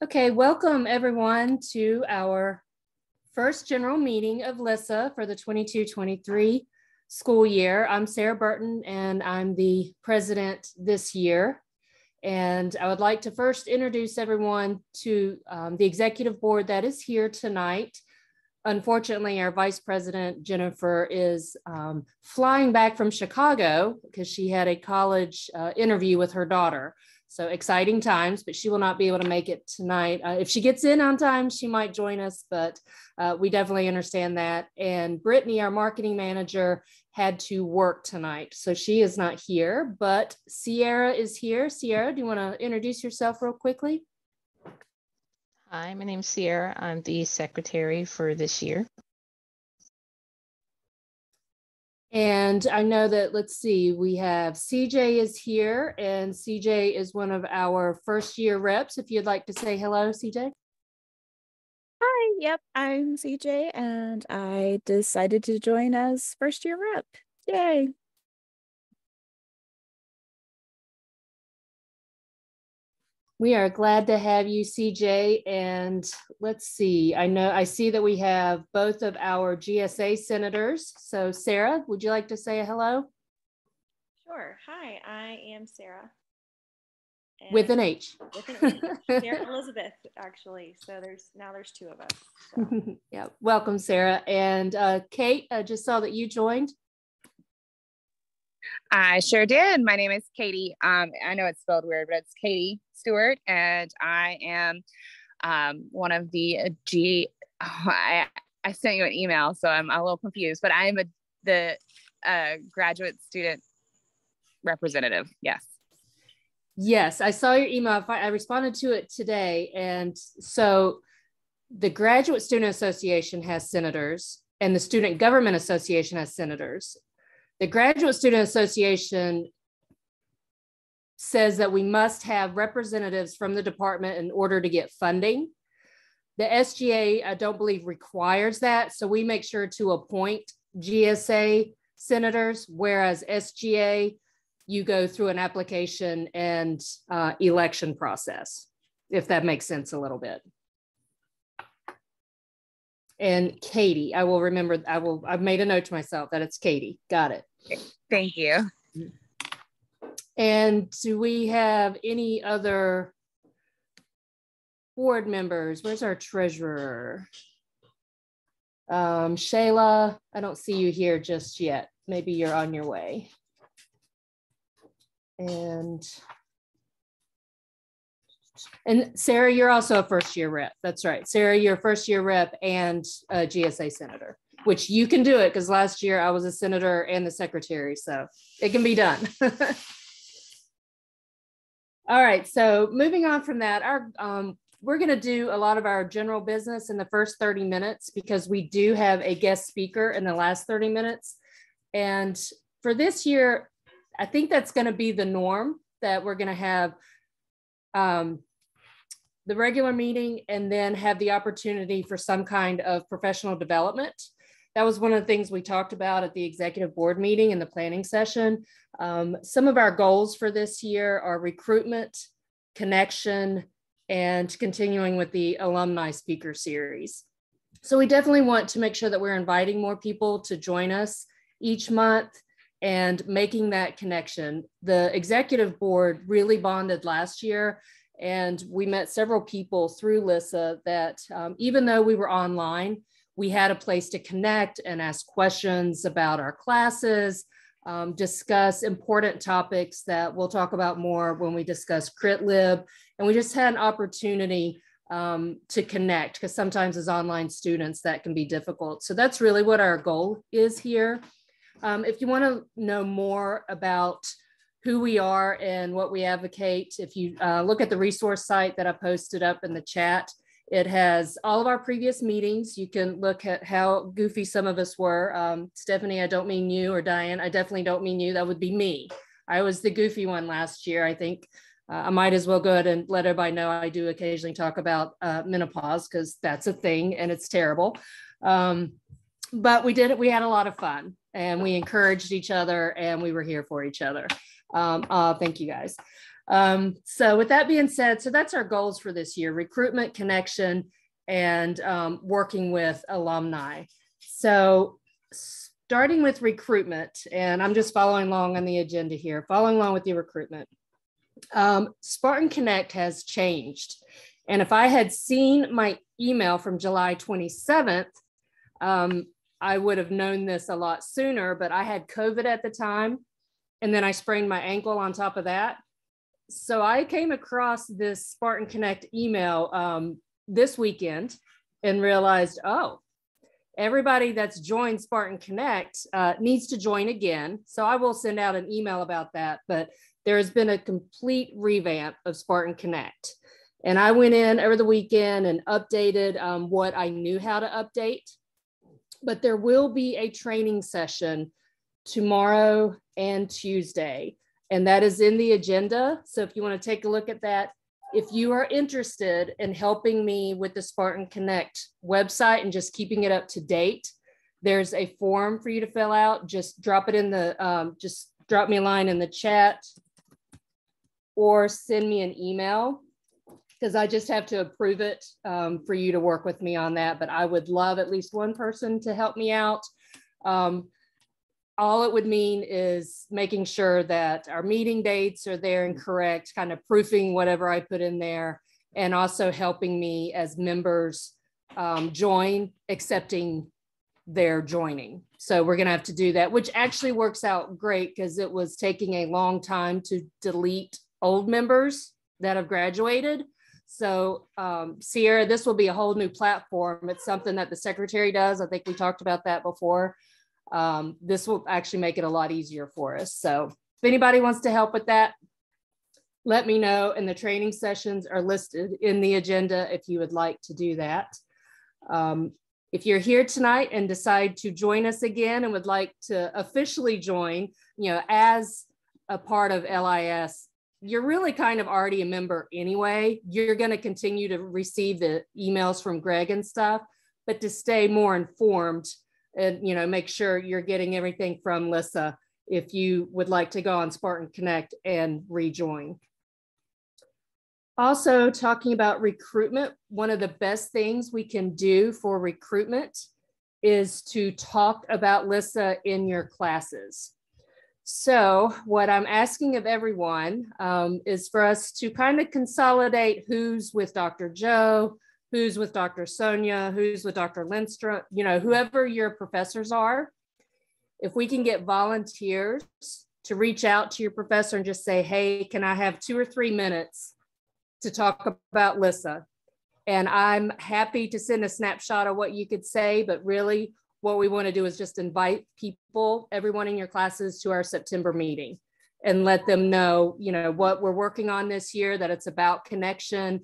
Okay, welcome everyone to our first general meeting of LISSA for the 22-23 school year. I'm Sarah Burton and I'm the president this year. And I would like to first introduce everyone to the executive board that is here tonight. Unfortunately, our vice president, Jennifer, is flying back from Chicago because she had a college interview with her daughter. So exciting times, but she will not be able to make it tonight. If she gets in on time, she might join us, but we definitely understand that. And Brittany, our marketing manager, had to work tonight, so she is not here, but Sierra is here. Sierra, do you want to introduce yourself real quickly? Hi, my name's Sierra. I'm the secretary for this year. And I know that, let's see, we have CJ is here, and CJ is one of our first year reps. If you'd like to say hello, CJ. Hi, yep, I'm CJ, and I decided to join as first year rep. Yay. We are glad to have you, CJ. And let's see, I see that we have both of our GSA senators. So Sarah, would you like to say a hello? Sure. Hi, I am Sarah. With an H. With an H. Sarah Elizabeth, actually. So there's two of us. So. Yeah, welcome, Sarah. And Kate, I just saw that you joined. I sure did. My name is Katie. I know it's spelled weird, but it's Katie Stewart, and I am one of the I sent you an email, so I'm a little confused, but I am the graduate student representative. Yes. Yes, I saw your email. I responded to it today. And so the Graduate Student Association has senators and the Student Government Association has senators. The Graduate Student Association says that we must have representatives from the department in order to get funding. The SGA, I don't believe, requires that. So we make sure to appoint GSA senators, whereas SGA, you go through an application and election process, if that makes sense a little bit. And Katie, I will remember, I've made a note to myself that it's Katie. Got it. Thank you. And do we have any other board members? Where's our treasurer? Shayla, I don't see you here just yet. Maybe you're on your way. And Sarah, you're also a first year rep. That's right. Sarah, you're a first year rep and a GSA senator, which you can do it because last year I was a senator and the secretary, so it can be done. All right, so moving on from that, we're going to do a lot of our general business in the first 30 minutes because we do have a guest speaker in the last 30 minutes. And for this year, I think that's going to be the norm, that we're going to have the regular meeting and then have the opportunity for some kind of professional development. That was one of the things we talked about at the executive board meeting in the planning session. Some of our goals for this year are recruitment, connection, and continuing with the alumni speaker series. So we definitely want to make sure that we're inviting more people to join us each month and making that connection. The executive board really bonded last year, and we met several people through LISSA that even though we were online, we had a place to connect and ask questions about our classes, discuss important topics that we'll talk about more when we discuss CritLib. And we just had an opportunity to connect because sometimes as online students, that can be difficult. So that's really what our goal is here. If you want to know more about who we are and what we advocate, if you look at the resource site that I posted up in the chat, it has all of our previous meetings. You can look at how goofy some of us were. Stephanie, I don't mean you, or Diane, I definitely don't mean you. That would be me. I was the goofy one last year. I think I might as well go ahead and let everybody know I do occasionally talk about menopause because that's a thing and it's terrible. But we did it. We had a lot of fun and we encouraged each other and we were here for each other. Thank you guys. So with that being said, so that's our goals for this year: recruitment, connection, and working with alumni. So starting with recruitment, and I'm just following along on the agenda here, following along with the recruitment. Spartan Connect has changed. And if I had seen my email from July 27th, I would have known this a lot sooner, but I had COVID at the time, and then I sprained my ankle on top of that. So I came across this Spartan Connect email this weekend and realized, oh, everybody that's joined Spartan Connect needs to join again. So I will send out an email about that, but there has been a complete revamp of Spartan Connect. And I went in over the weekend and updated what I knew how to update. But there will be a training session tomorrow and Tuesday, and that is in the agenda. So if you want to take a look at that, if you are interested in helping me with the Spartan Connect website and just keeping it up to date, there's a form for you to fill out. Just drop it in the, just drop me a line in the chat or send me an email, because I just have to approve it for you to work with me on that. But I would love at least one person to help me out. All it would mean is making sure that our meeting dates are there and correct, kind of proofing whatever I put in there, and also helping me as members join, accepting their joining. So we're going to have to do that, which actually works out great because it was taking a long time to delete old members that have graduated. So Sierra, this will be a whole new platform. It's something that the secretary does. I think we talked about that before. This will actually make it a lot easier for us. So if anybody wants to help with that, let me know. And the training sessions are listed in the agenda if you would like to do that. If you're here tonight and decide to join us again and would like to officially join, as a part of LIS, you're really kind of already a member anyway. You're going to continue to receive the emails from Greg and stuff, but to stay more informed and, make sure you're getting everything from LISSA if you would like to go on Spartan Connect and rejoin. Also, talking about recruitment, one of the best things we can do for recruitment is to talk about LISSA in your classes. So what I'm asking of everyone is for us to kind of consolidate who's with Dr. Joe, who's with Dr. Sonia, who's with Dr. Lindstrom, whoever your professors are. If we can get volunteers to reach out to your professor and just say, hey, can I have 2 or 3 minutes to talk about LISSA? And I'm happy to send a snapshot of what you could say, but really what we want to do is just invite people, everyone in your classes, to our September meeting and let them know, what we're working on this year, that it's about connection.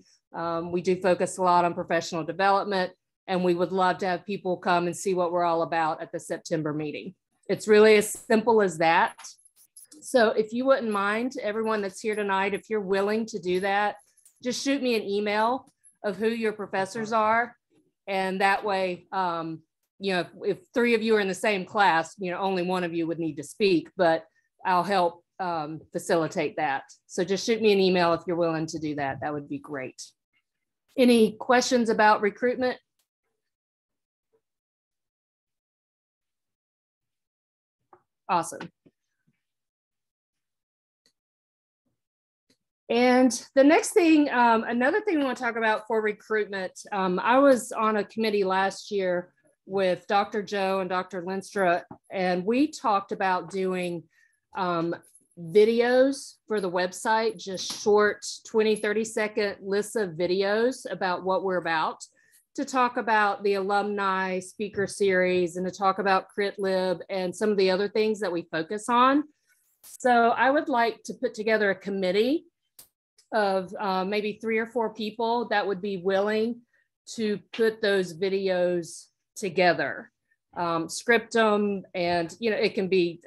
We do focus a lot on professional development, and we would love to have people come and see what we're all about at the September meeting. It's really as simple as that. So if you wouldn't mind, everyone that's here tonight, if you're willing to do that, just shoot me an email of who your professors are. And that way, if 3 of you are in the same class, only one of you would need to speak, but I'll help facilitate that. So just shoot me an email if you're willing to do that. That would be great. Any questions about recruitment? Awesome. And the next thing, another thing we want to talk about for recruitment, I was on a committee last year with Dr. Joe and Dr. Lindstrom, and we talked about doing videos for the website, just short 20-30-second LISSA videos about what we're about, to talk about the alumni speaker series and to talk about CritLib and some of the other things that we focus on. So I would like to put together a committee of maybe 3 or 4 people that would be willing to put those videos together, script them, and it can be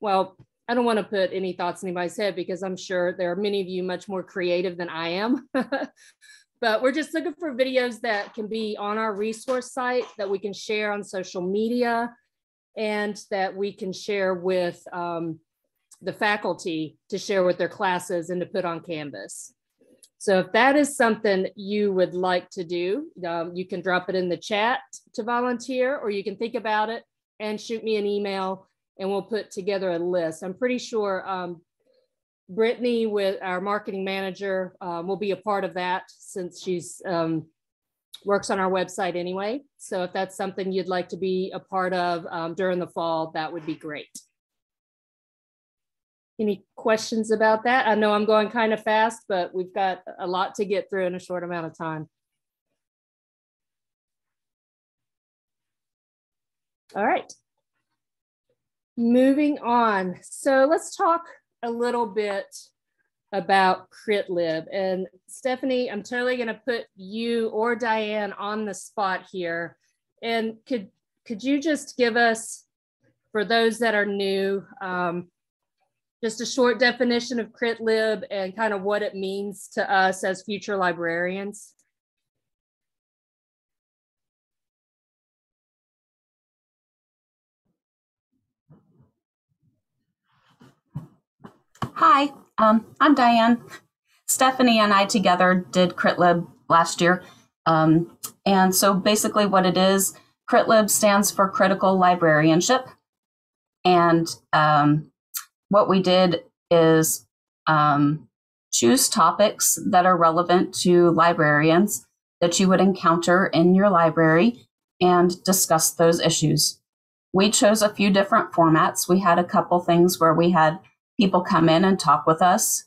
well, I don't want to put any thoughts in anybody's head because I'm sure there are many of you much more creative than I am. But we're just looking for videos that can be on our resource site that we can share on social media and that we can share with the faculty to share with their classes and to put on Canvas. So if that is something you would like to do, you can drop it in the chat to volunteer, or you can think about it and shoot me an email and we'll put together a list. I'm pretty sure Brittany, with our marketing manager, will be a part of that since she's works on our website anyway. So if that's something you'd like to be a part of during the fall, that would be great. Any questions about that? I know I'm going kind of fast, but we've got a lot to get through in a short amount of time. All right. Moving on. So let's talk a little bit about CritLib. And Stephanie, I'm totally going to put you or Diane on the spot here. And could you just give us, for those that are new, just a short definition of CritLib and kind of what it means to us as future librarians? Hi, I'm Diane. Stephanie and I together did CritLib last year. And so basically what it is, CritLib stands for Critical Librarianship. And what we did is choose topics that are relevant to librarians that you would encounter in your library and discuss those issues. We chose a few different formats. We had a couple things where we had people come in and talk with us.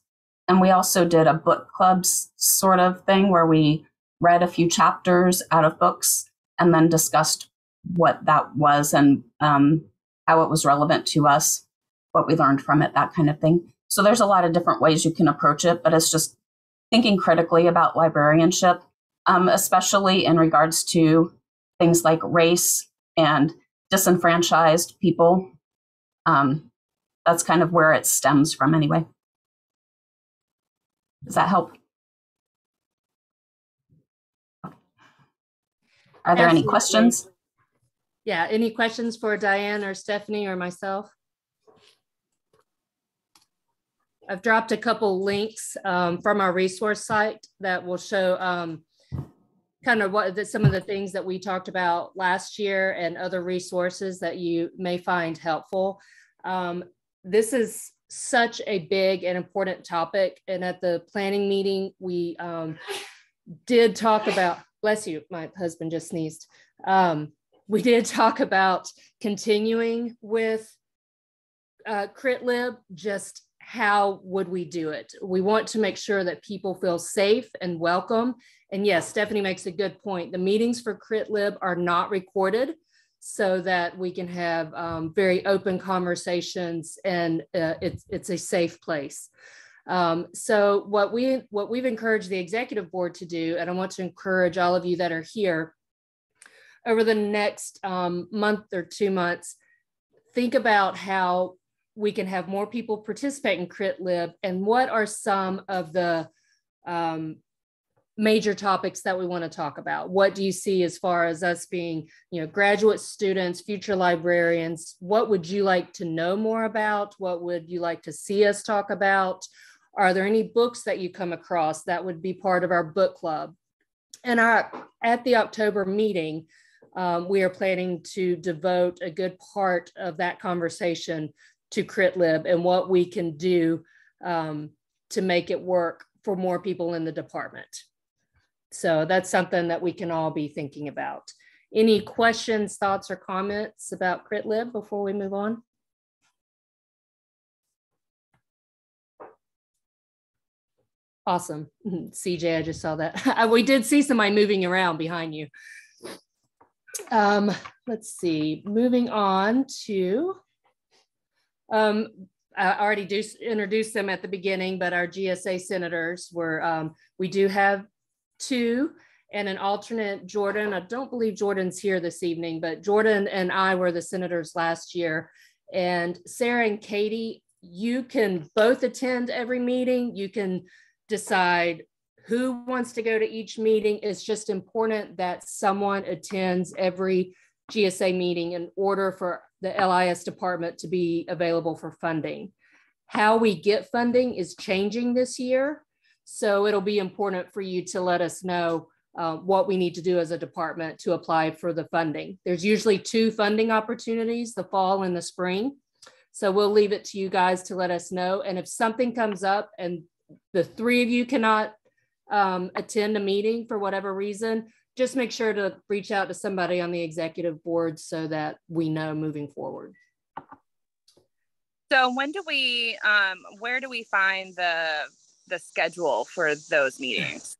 And we also did a book club sort of thing where we read a few chapters out of books and then discussed what that was and how it was relevant to us, what we learned from it, that kind of thing. So there's a lot of different ways you can approach it, but it's just thinking critically about librarianship, especially in regards to things like race and disenfranchised people. That's kind of where it stems from anyway. Does that help? Are there any questions? Yeah, any questions for Diane or Stephanie or myself? I've dropped a couple links from our resource site that will show kind of some of the things that we talked about last year and other resources that you may find helpful. This is such a big and important topic. And at the planning meeting, we did talk about, bless you, my husband just sneezed. We did talk about continuing with CritLib, just how would we do it? We want to make sure that people feel safe and welcome. And yes, Stephanie makes a good point. The meetings for CritLib are not recorded so that we can have very open conversations and it's a safe place. So what we've encouraged the executive board to do, and I want to encourage all of you that are here, over the next month or 2 months, think about how we can have more people participate in CritLib and what are some of the major topics that we want to talk about. What do you see as far as us being, graduate students, future librarians? What would you like to know more about? What would you like to see us talk about? Are there any books that you come across that would be part of our book club? And at the October meeting, we are planning to devote a good part of that conversation to CritLib and what we can do to make it work for more people in the department. So that's something that we can all be thinking about. Any questions, thoughts, or comments about CritLib before we move on? Awesome. CJ, I just saw that. We did see somebody moving around behind you. Let's see, moving on to, I already introduced them at the beginning, but our GSA senators were, we do have 2 and an alternate, Jordan. I don't believe Jordan's here this evening, but Jordan and I were the senators last year. And Sarah and Katie, you can both attend every meeting. You can decide who wants to go to each meeting. It's just important that someone attends every GSA meeting in order for the LIS department to be available for funding. how we get funding is changing this year. So it'll be important for you to let us know what we need to do as a department to apply for the funding. There's usually 2 funding opportunities, the fall and the spring. So we'll leave it to you guys to let us know. And if something comes up and the 3 of you cannot attend a meeting for whatever reason, just make sure to reach out to somebody on the executive board so that we know moving forward. So when do we, where do we find the schedule for those meetings?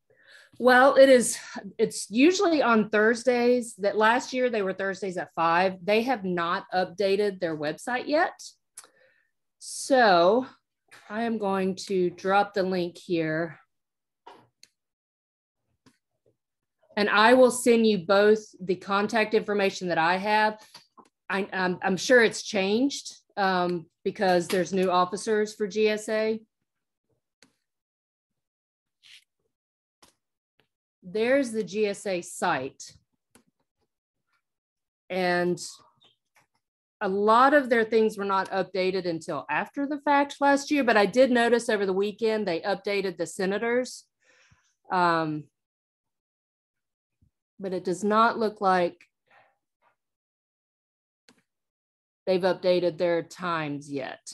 Well, it's usually on Thursdays. That last year they were Thursdays at 5. They have not updated their website yet. So I am going to drop the link here. And I will send you both the contact information that I have. I'm sure it's changed because there's new officers for GSA. There's the GSA site. And a lot of their things were not updated until after the fact last year, but I did notice over the weekend they updated the senators. But it does not look like they've updated their times yet.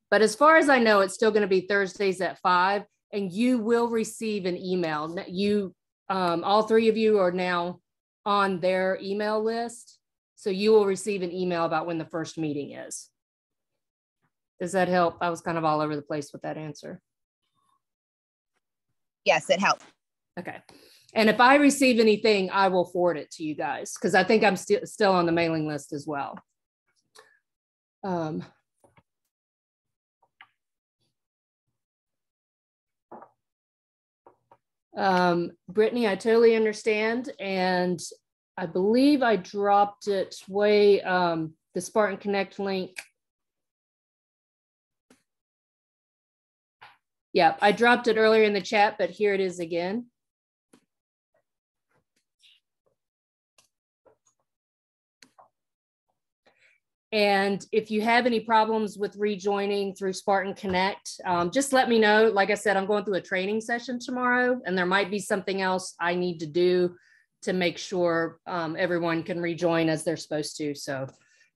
But as far as I know, it's still going to be Thursdays at 5. And you will receive an email. You, all 3 of you are now on their email list. So you will receive an email about when the first meeting is. Does that help? I was kind of all over the place with that answer. Yes, it helps. Okay. And if I receive anything, I will forward it to you guys because I think I'm still on the mailing list as well. Brittany, I totally understand. And I believe I dropped it way, the Spartan Connect link. Yeah, I dropped it earlier in the chat, but here it is again. And if you have any problems with rejoining through Spartan Connect, just let me know. Like I said, I'm going through a training session tomorrow, and there might be something else I need to do to make sure everyone can rejoin as they're supposed to. So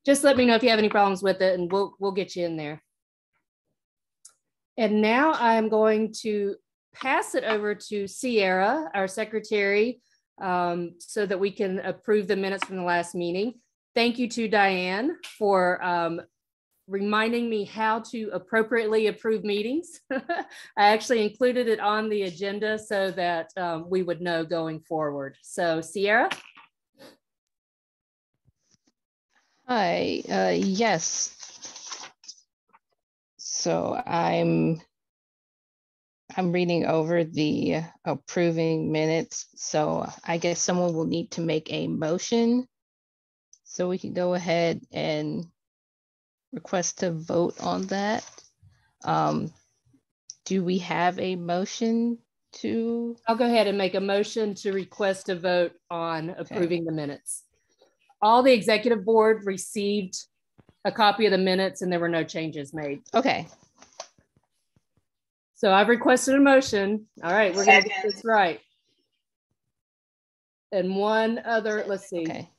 just let me know if you have any problems with it, and we'll get you in there. And now I'm going to pass it over to Sierra, our secretary, so that we can approve the minutes from the last meeting. Thank you to Diane for reminding me how to appropriately approve meetings. I actually included it on the agenda so that we would know going forward. So Sierra? Hi, yes. So I'm reading over the approving minutes. So I guess someone will need to make a motion so we can go ahead and request to vote on that. Do we have a motion to? I'll go ahead and make a motion to request a vote on approving the minutes. All the executive board received a copy of the minutes and there were no changes made. Okay. So I've requested a motion. All right, we're gonna get this right. And one other, let's see. Okay.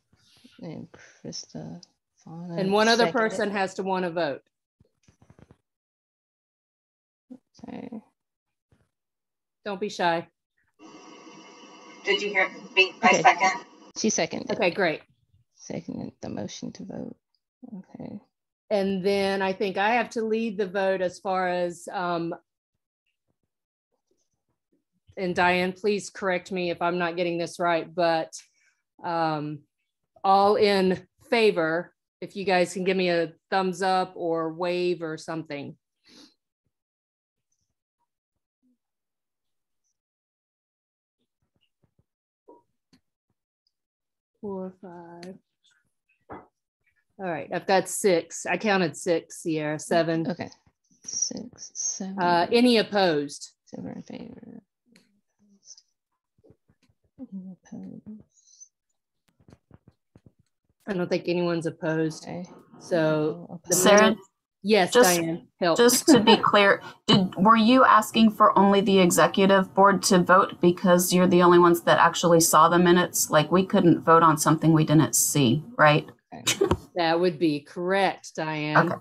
And Krista. Fauna, And one other seconded. person has to want to vote. Okay. Don't be shy. Did you hear me? My Okay. second? She seconded. Okay, great. Seconded the motion to vote. Okay. And then I think I have to lead the vote as far as, and Diane, please correct me if I'm not getting this right, but all in favor, if you guys can give me a thumbs up or wave or something. Four, five. All right, I've got 6. I counted 6, Sierra, 7. Okay. 6, 7. Any opposed? 7 in favor. Any opposed? I don't think anyone's opposed. Okay. So the Sarah? minutes, Yes, Just- Diane, help. Just to be clear, were you asking for only the executive board to vote because you're the only ones that actually saw the minutes? Like we couldn't vote on something we didn't see, right? That would be correct, Diane. Okay.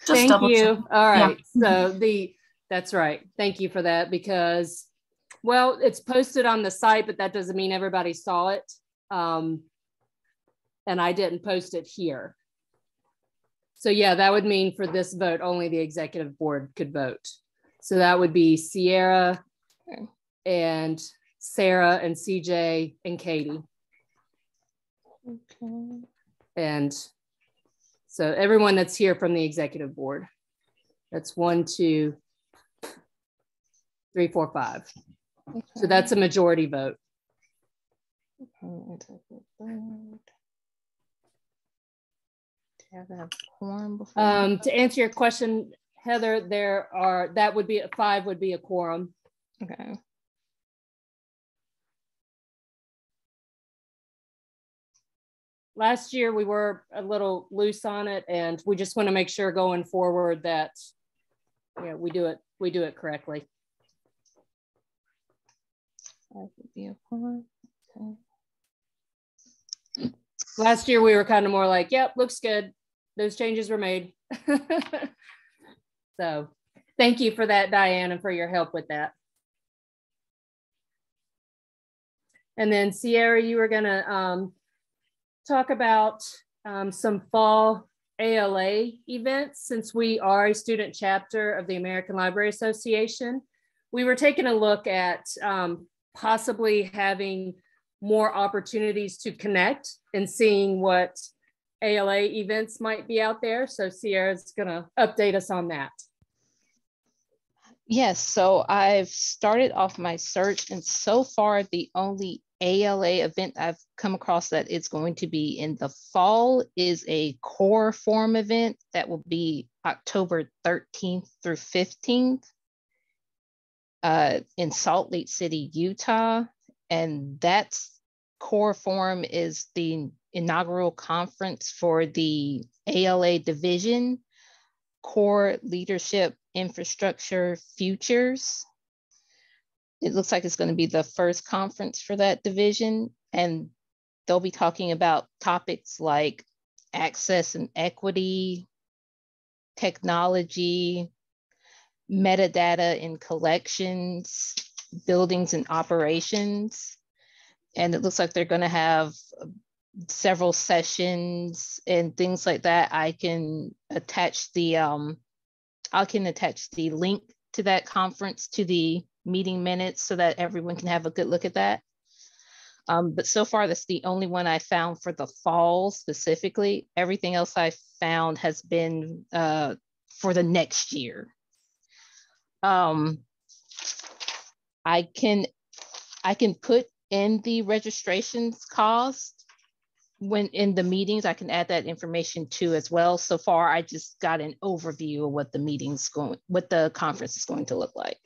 Just Thank double you. check. All Yeah. right. So that's right. Thank you for that because, well, it's posted on the site, but that doesn't mean everybody saw it. And I didn't post it here. So yeah, that would mean for this vote, only the executive board could vote. So that would be Sierra and Sarah and CJ and Katie. Okay. And so everyone that's here from the executive board. That's 1, 2, 3, 4, 5. Okay. So that's a majority vote. Have a quorum before. To answer your question, Heather, that would be 5 would be a quorum. Okay. Last year we were a little loose on it, and we just want to make sure going forward that we do it correctly. That would be a quorum. Okay. Last year we were kind of more like, yep, looks good. Those changes were made. So thank you for that, Diane, and for your help with that. And then Sierra, you were gonna talk about some fall ALA events. Since we are a student chapter of the American Library Association, we were taking a look at possibly having more opportunities to connect and seeing what ALA events might be out there. So Sierra's gonna update us on that. Yes, so I've started off my search, and so far the only ALA event I've come across that is going to be in the fall is a core forum event that will be October 13th through 15th in Salt Lake City, Utah. And that's core forum is the inaugural conference for the ALA division, Core Leadership Infrastructure Futures. It looks like it's going to be the first conference for that division, and they'll be talking about topics like access and equity, technology, metadata in collections, buildings and operations. And it looks like they're going to have several sessions and things like that. I can attach the link to that conference to the meeting minutes so that everyone can have a good look at that. But so far, that's the only one I found for the fall specifically. Everything else I found has been for the next year. I can put in the registrations cost when in the meetings. I can add that information too as well. So far, I just got an overview of what the conference is going to look like.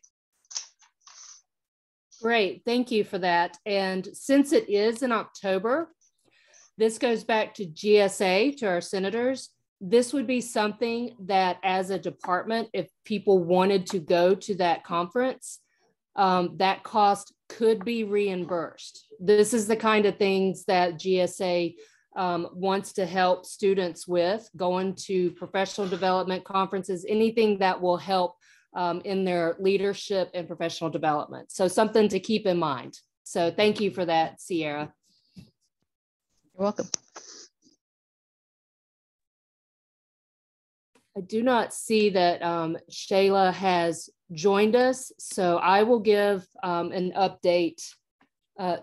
Great, thank you for that. And since it is in October, this goes back to GSA, to our senators. This would be something that as a department, if people wanted to go to that conference, that cost could be reimbursed. This is the kind of things that GSA wants to help students with, going to professional development conferences, anything that will help in their leadership and professional development. So something to keep in mind. So thank you for that, Sierra. You're welcome. I do not see that Shayla has joined us, so I will give an update,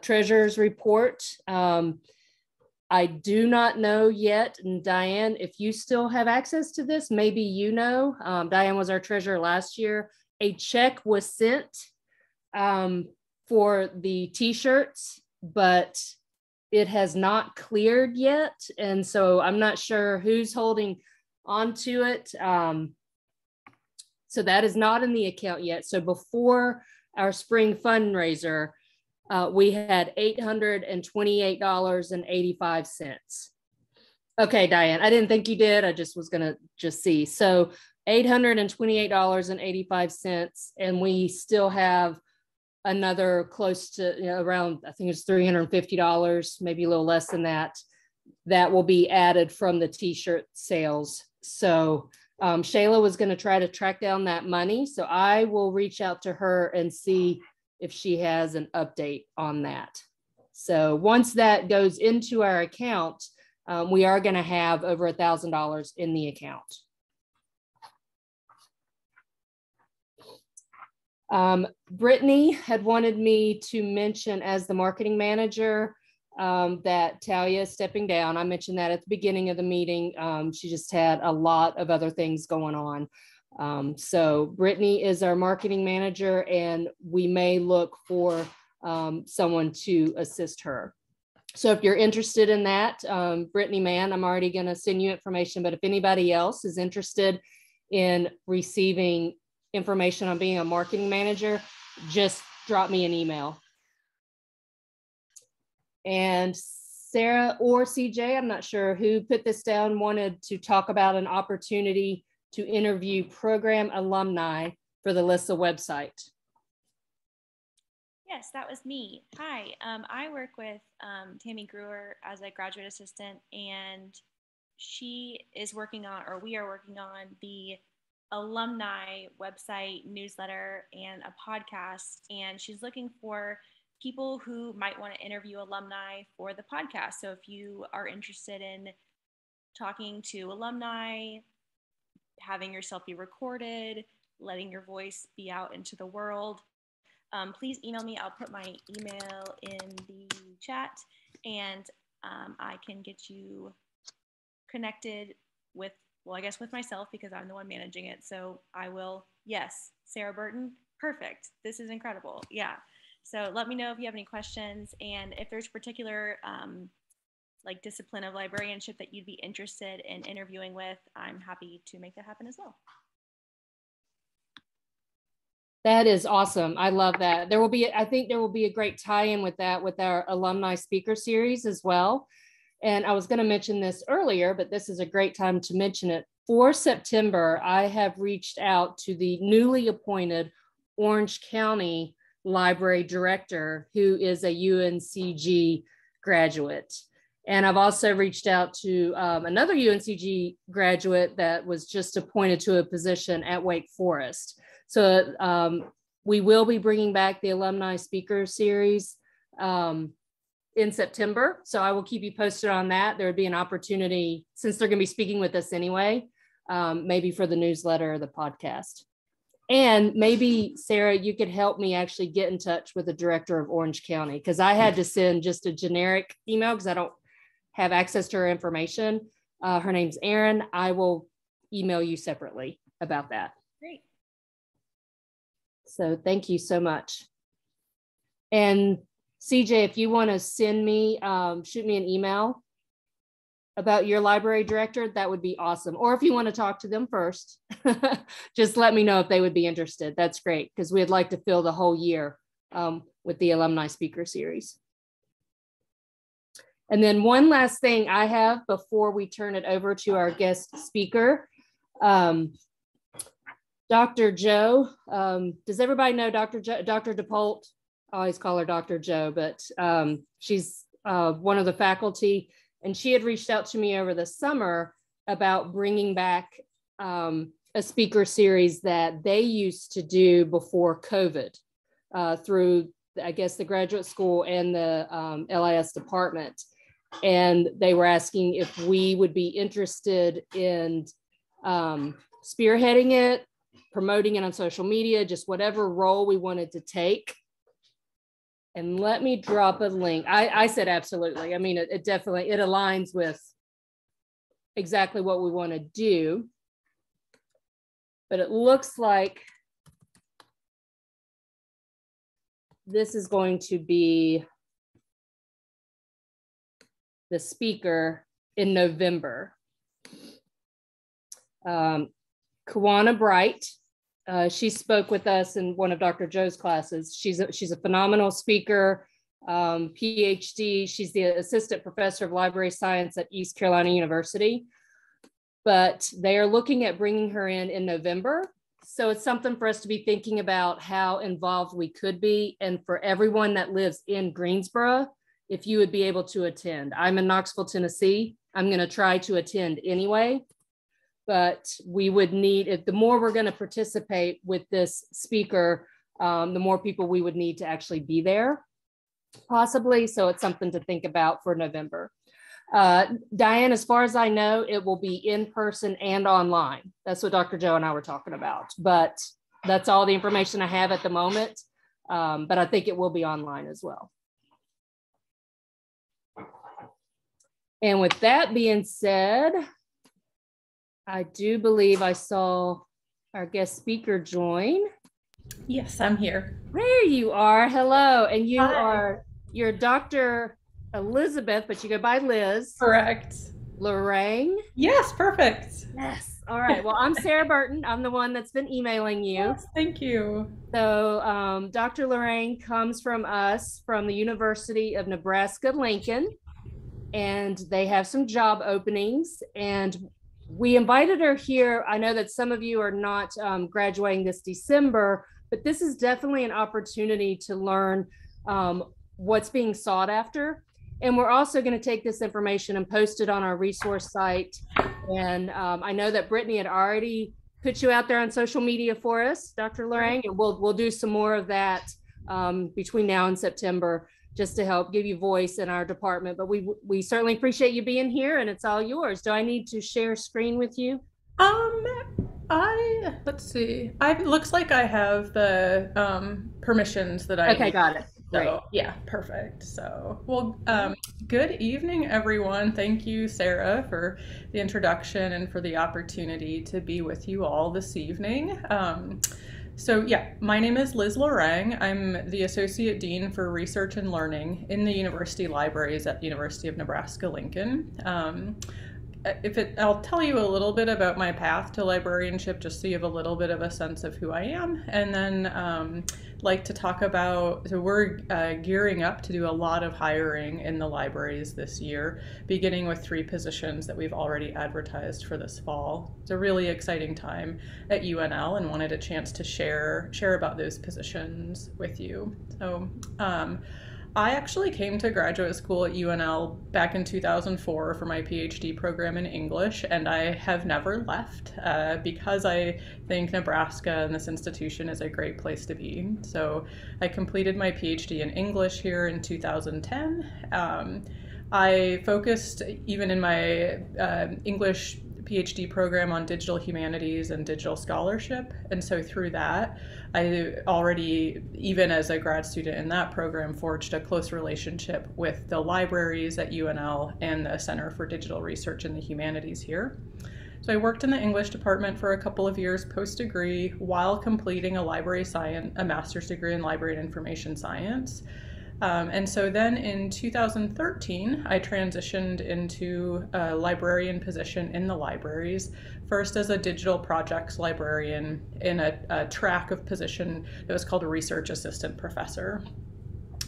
treasurer's report. I do not know yet, and Diane, if you still have access to this, maybe you know. Diane was our treasurer last year. A check was sent for the t-shirts, but it has not cleared yet, and so I'm not sure who's holding onto it. So that is not in the account yet. So before our spring fundraiser, we had $828.85. Okay, Diane, I didn't think you did. I just was gonna see. So $828.85. And we still have another close to, around, I think it's $350, maybe a little less than that, that will be added from the t-shirt sales. So Shayla was going to try to track down that money. So I will reach out to her and see if she has an update on that. So once that goes into our account, we are going to have over $1,000 in the account. Brittany had wanted me to mention as the marketing manager that Talia is stepping down. I mentioned that at the beginning of the meeting. She just had a lot of other things going on. So Brittany is our marketing manager, and we may look for someone to assist her. So if you're interested in that, Brittany Mann, I'm already going to send you information, but if anybody else is interested in receiving information on being a marketing manager, just drop me an email. And Sarah or CJ, I'm not sure who put this down, wanted to talk about an opportunity to interview program alumni for the LISSA website. Yes, that was me. Hi, I work with Tammy Brewer as a graduate assistant, and she is working on, or we are working on, the alumni website, newsletter, and a podcast. And she's looking for people who might want to interview alumni for the podcast. So if you are interested in talking to alumni, having yourself be recorded, letting your voice be out into the world, please email me. I'll put my email in the chat, and I can get you connected with, well, I guess with myself, because I'm the one managing it. So I will, yes, Sarah Burton, perfect. This is incredible. Yeah. So let me know if you have any questions, and if there's particular like discipline of librarianship that you'd be interested in interviewing with, I'm happy to make that happen as well. That is awesome. I love that. There will be, I think there will be a great tie-in with that, with our alumni speaker series as well. And I was going to mention this earlier, but this is a great time to mention it. For September, I have reached out to the newly appointed Orange County Library Director, who is a UNCG graduate. And I've also reached out to another UNCG graduate that was just appointed to a position at Wake Forest. So we will be bringing back the alumni speaker series in September. So I will keep you posted on that. There would be an opportunity, since they're going to be speaking with us anyway, maybe for the newsletter or the podcast. And maybe, Sarah, you could help me actually get in touch with the director of Orange County, because I had to send just a generic email because I don't have access to her information. Her name's Erin. I will email you separately about that. Great. So thank you so much. And CJ, if you want to send me, shoot me an email about your library director, that would be awesome. Or if you want to talk to them first, just let me know if they would be interested. That's great, because we'd like to fill the whole year with the alumni speaker series. And then one last thing I have before we turn it over to our guest speaker, Dr. Joe. Does everybody know Dr. DePault? I always call her Dr. Joe, but she's one of the faculty, and she had reached out to me over the summer about bringing back a speaker series that they used to do before COVID through, I guess, the graduate school and the LIS department. And they were asking if we would be interested in spearheading it, promoting it on social media, just whatever role we wanted to take. And let me drop a link. I said absolutely. I mean, it definitely, it aligns with exactly what we want to do. But it looks like this is going to be the speaker in November. Kawana Bright, she spoke with us in one of Dr. Joe's classes. She's a phenomenal speaker, PhD. She's the assistant professor of library science at East Carolina University. but they are looking at bringing her in November. So it's something for us to be thinking about how involved we could be. And for everyone that lives in Greensboro, if you would be able to attend. I'm in Knoxville, Tennessee. I'm going to try to attend anyway, but we would need, the more we're going to participate with this speaker, the more people we would need to actually be there, possibly. So it's something to think about for November. Diane, as far as I know, it will be in person and online. That's what Dr. Joe and I were talking about, but that's all the information I have at the moment. But I think it will be online as well. And with that being said, I do believe I saw our guest speaker join. Yes, I'm here. There you are. Hello. And you Hi. you're Dr. Elizabeth, but you go by Liz. Correct. Lorraine. Yes, perfect. Yes. All right. Well, I'm Sarah Burton. I'm the one that's been emailing you. Yes, thank you. So Dr. Lorraine comes from us from the University of Nebraska-Lincoln, and they have some job openings. And we invited her here. I know that some of you are not graduating this December, but this is definitely an opportunity to learn what's being sought after. And we're also going to take this information and post it on our resource site. And I know that Brittany had already put you out there on social media for us, Dr. Lorraine, and we'll do some more of that between now and September, just to help give you voice in our department. But we certainly appreciate you being here, and it's all yours. Do I need to share screen with you? Let's see. It looks like I have the permissions that I Okay, need. got it. Great. So, yeah, perfect. So, well, good evening, everyone. Thank you, Sarah, for the introduction and for the opportunity to be with you all this evening. So yeah, my name is Liz Lorang. I'm the Associate Dean for Research and Learning in the University Libraries at the University of Nebraska-Lincoln. I'll tell you a little bit about my path to librarianship, just so you have a little bit of a sense of who I am, and then like to talk about, so we're gearing up to do a lot of hiring in the libraries this year, beginning with 3 positions that we've already advertised for this fall. It's a really exciting time at UNL, and wanted a chance to share about those positions with you. So I actually came to graduate school at UNL back in 2004 for my PhD program in English, and I have never left because I think Nebraska and this institution is a great place to be. So I completed my PhD in English here in 2010. I focused, even in my English PhD program, on digital humanities and digital scholarship. And so through that, I already, even as a grad student in that program, forged a close relationship with the libraries at UNL and the Center for Digital Research in the Humanities here. So I worked in the English department for a couple of years post-degree while completing a master's degree in library and information science. And so then in 2013, I transitioned into a librarian position in the libraries, first as a digital projects librarian in a track of position that was called a research assistant professor.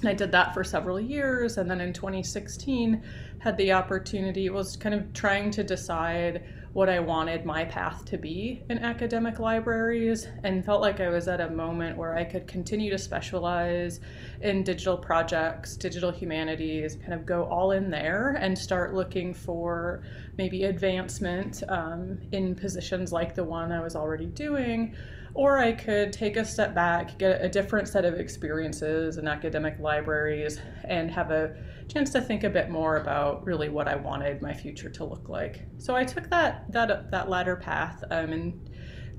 And I did that for several years, and then in 2016 had the opportunity, was kind of trying to decide what I wanted my path to be in academic libraries, and felt like I was at a moment where I could continue to specialize in digital projects, digital humanities, kind of go all in there and start looking for maybe advancement in positions like the one I was already doing. Or I could take a step back, get a different set of experiences in academic libraries, and have a chance to think a bit more about really what I wanted my future to look like. So I took that latter path. In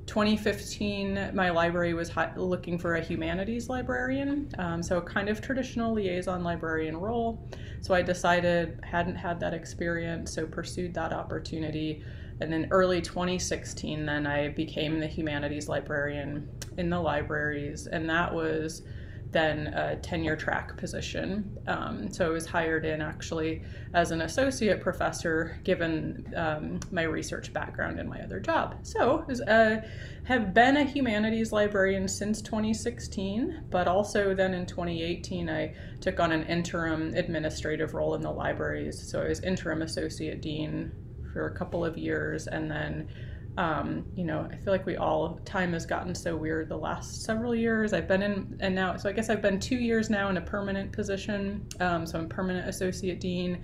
2015, my library was looking for a humanities librarian, so kind of traditional liaison librarian role. So I decided I hadn't had that experience, so pursued that opportunity. And in early 2016, then I became the humanities librarian in the libraries, and that was then a tenure track position. So I was hired in actually as an associate professor, given my research background and my other job. So have been a humanities librarian since 2016, but also then in 2018, I took on an interim administrative role in the libraries. So I was interim associate dean for a couple of years, and then you know, I feel like time has gotten so weird the last several years. I've been in, and now, so I guess I've been 2 years now in a permanent position. So I'm permanent associate dean.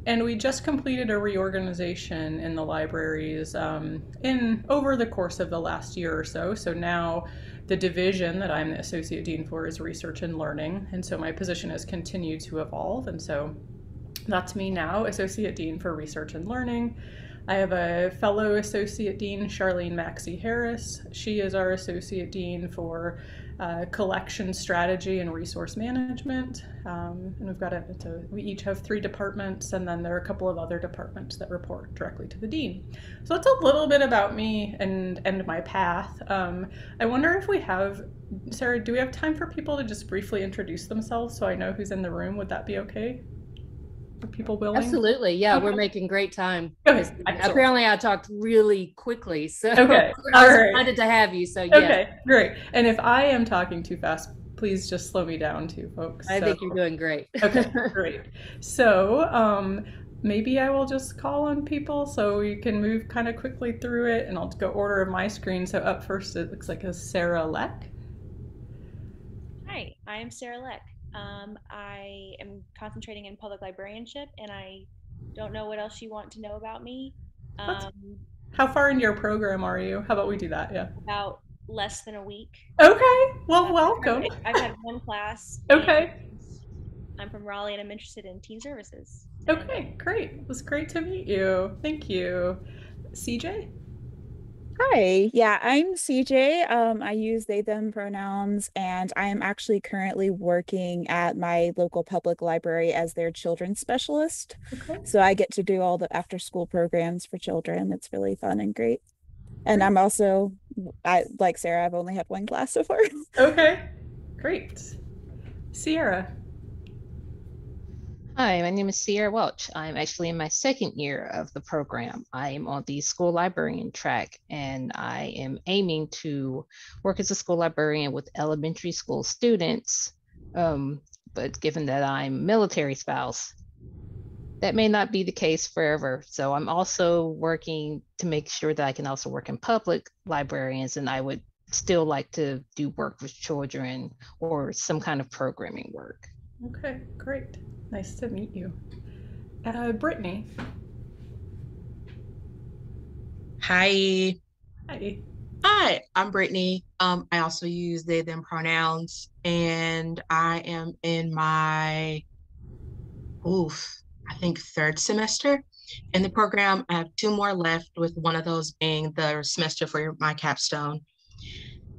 And we just completed a reorganization in the libraries over the course of the last year or so. So now the division that I'm the associate dean for is research and learning. And so my position has continued to evolve. And so that's me now, associate dean for research and learning. I have a fellow associate dean, Charlene Maxey Harris. She is our associate dean for collection strategy and resource management. And we've got we each have 3 departments, and then there are a couple of other departments that report directly to the dean. So that's a little bit about me and my path. I wonder if Sarah, do we have time for people to just briefly introduce themselves so I know who's in the room? Would that be okay? Are people willing? Absolutely. Yeah, okay. We're making great time. Okay. Apparently I talked really quickly, so okay. I was right. excited to have you. So yeah. Okay, great. And if I am talking too fast, please just slow me down too, folks. I think you're doing great. Okay, great. So maybe I will just call on people so we can move kind of quickly through it, and I'll go order of my screen. So up first, it looks like a Sarah Leck. Hi, I am Sarah Leck. I am concentrating in public librarianship, and I don't know what else you want to know about me. How far into your program are you? How about we do that? Yeah. About less than a week. Okay. Well, welcome. I've had 1 class. Okay. I'm from Raleigh, and I'm interested in teen services. Okay, great. It was great to meet you. Thank you. CJ? Hi, yeah, I'm CJ. I use they, them pronouns, and I am actually currently working at my local public library as their children's specialist. Okay. So I get to do all the after school programs for children. It's really fun and great. And I'm also, like Sarah, I've only had 1 class so far. Okay, great. Sierra. Hi, my name is Sierra Welch. I'm actually in my 2nd year of the program. I am on the school librarian track, and I am aiming to work as a school librarian with elementary school students. But given that I'm military spouse, that may not be the case forever. So I'm also working to make sure that I can also work in public librarians, and I would still like to do work with children or some kind of programming work. Okay, great. Nice to meet you. Brittany. Hi. Hi. Hi, I'm Brittany. I also use they, them pronouns, and I am in my, I think 3rd semester in the program. I have 2 more left, with one of those being the semester for my capstone.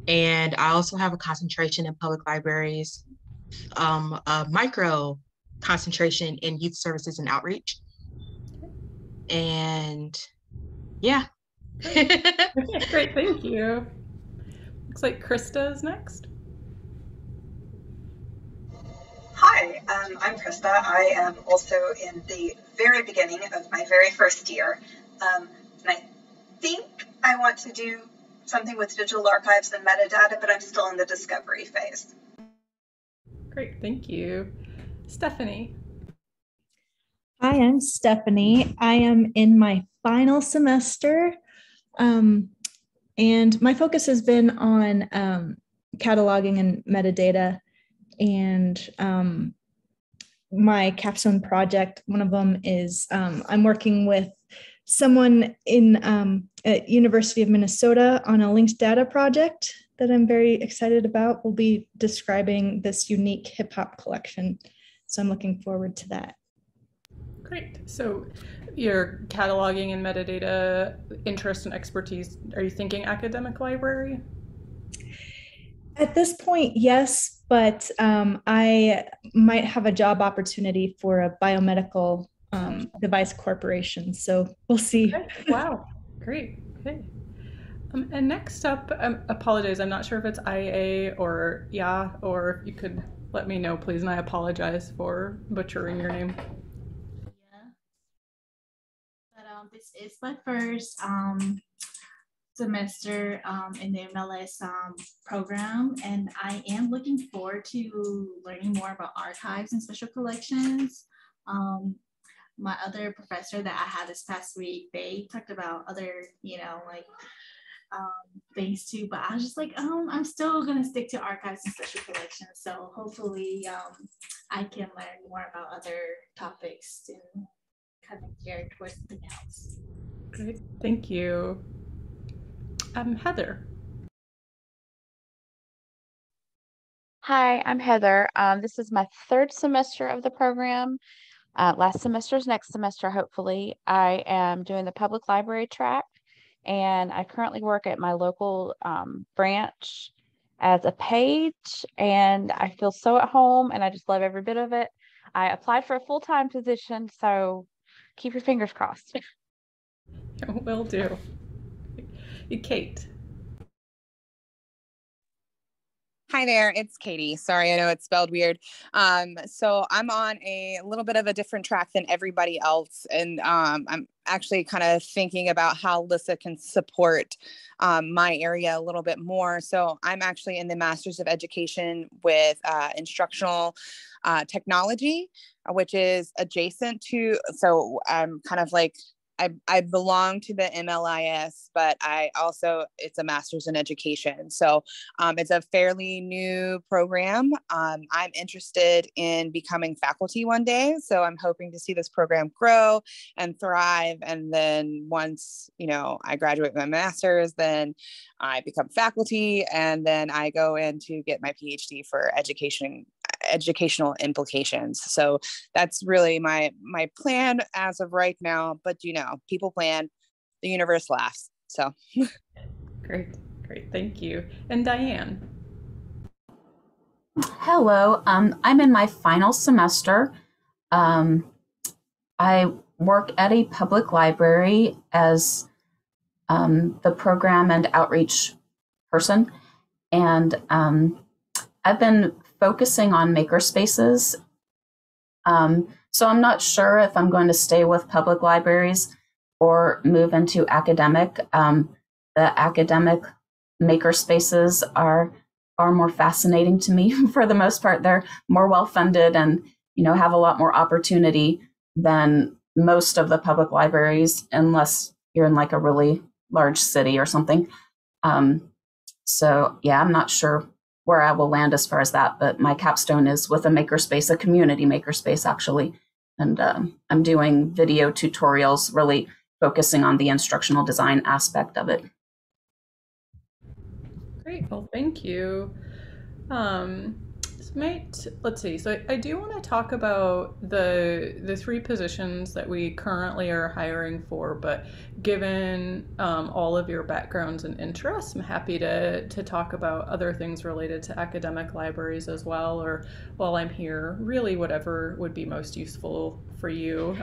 And I also have a concentration in public libraries, a micro concentration in youth services and outreach. And yeah. Okay, great, thank you. Looks like Krista is next. Hi, I'm Krista. I am also in the very beginning of my very first year. And I think I want to do something with digital archives and metadata, but I'm still in the discovery phase. Great, thank you. Stephanie. Hi, I'm Stephanie. I am in my final semester, and my focus has been on cataloging and metadata. And my capstone project, one of them is I'm working with someone at University of Minnesota on a linked data project that I'm very excited about. We'll be describing this unique hip hop collection. So I'm looking forward to that. Great. So your cataloging and metadata interest and expertise, are you thinking academic library? At this point, yes, but I might have a job opportunity for a biomedical device corporation. So we'll see. Okay. Wow. Great. Okay. And next up, apologize. I'm not sure if it's IA or Ya, or if you could let me know, please. And I apologize for butchering your name. Yeah. But this is my first semester in the MLS program, and I am looking forward to learning more about archives and special collections. my other professor that I had this past week, they talked about other, things too, but I was just like, I'm still gonna stick to archives and special collections. So hopefully I can learn more about other topics and kind of gear towards something else. Great, thank you. Heather. Hi, I'm Heather. This is my third semester of the program. Last semester's next semester, hopefully. I am doing the public library track, and I currently work at my local branch as a page, and I feel so at home, and I just love every bit of it. I applied for a full-time position, so keep your fingers crossed. Will do. Kate. Hi there, it's Katie. Sorry, I know it's spelled weird. So I'm on a little bit of a different track than everybody else. And I'm actually kind of thinking about how LISSA can support my area a little bit more. So I'm actually in the Master's of Education with instructional technology, which is adjacent to, so I'm kind of like, I belong to the MLIS, but it's a master's in education. So it's a fairly new program. I'm interested in becoming faculty one day. So I'm hoping to see this program grow and thrive. And then once, I graduate my master's, then I become faculty, and then I go in to get my PhD for educational implications. So that's really my plan as of right now. But people plan, the universe laughs. So Great, thank you. And Diane. Hello, I'm in my final semester. I work at a public library as the program and outreach person. And I've been focusing on makerspaces. So I'm not sure if I'm going to stay with public libraries or move into academic. The academic makerspaces are more fascinating to me for the most part. They're more well-funded and, have a lot more opportunity than most of the public libraries, unless you're in like a really large city or something. So yeah, I'm not sure where I will land as far as that, but my capstone is with a makerspace, a community makerspace actually. And I'm doing video tutorials, really focusing on the instructional design aspect of it. Great, well, thank you. Let's see. So I do want to talk about the three positions that we currently are hiring for, but given all of your backgrounds and interests, I'm happy to talk about other things related to academic libraries as well, or while I'm here, really whatever would be most useful for you.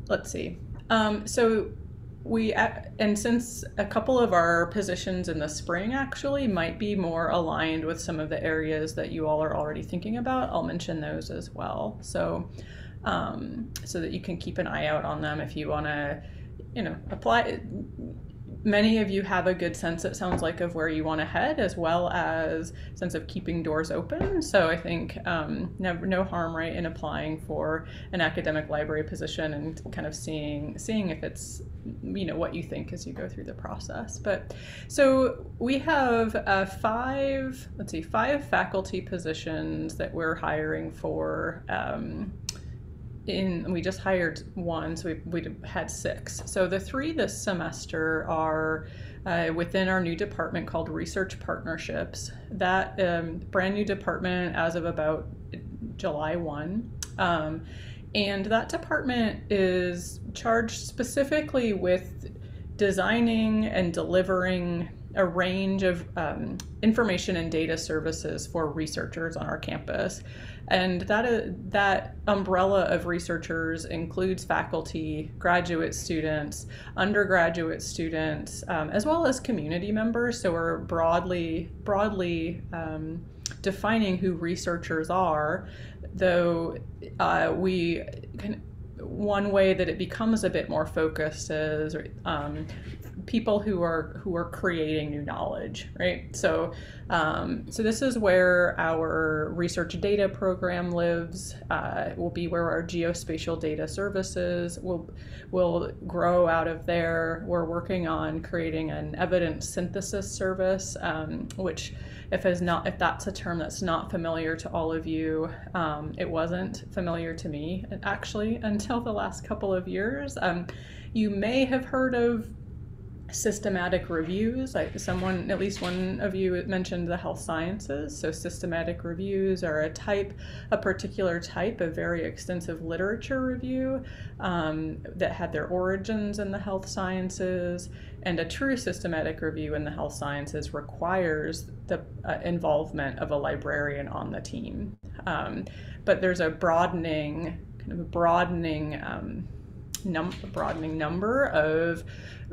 Let's see. So and since a couple of our positions in the spring actually might be more aligned with some of the areas that you all are already thinking about, I'll mention those as well. So that you can keep an eye out on them if you want to, apply. Many of you have a good sense, it sounds like, of where you want to head, as well as sense of keeping doors open. So I think no harm, right, in applying for an academic library position and kind of seeing if it's, what you think as you go through the process. But so we have five faculty positions that we're hiring for. We just hired one, so we had 6. So the 3 this semester are within our new department called Research Partnerships. That brand new department as of about July 1. And that department is charged specifically with designing and delivering a range of information and data services for researchers on our campus. And that umbrella of researchers includes faculty, graduate students, undergraduate students, as well as community members. So we're broadly defining who researchers are, though one way that it becomes a bit more focused is people who are creating new knowledge, right? So so this is where our research data program lives. Will be where our geospatial data services will grow out of there. We're working on creating an evidence synthesis service, which if that's a term that's not familiar to all of you, it wasn't familiar to me actually until the last couple of years. You may have heard of systematic reviews. Like at least one of you mentioned the health sciences. So systematic reviews are a particular type of very extensive literature review that had their origins in the health sciences. And a true systematic review in the health sciences requires the involvement of a librarian on the team. But there's a broadening number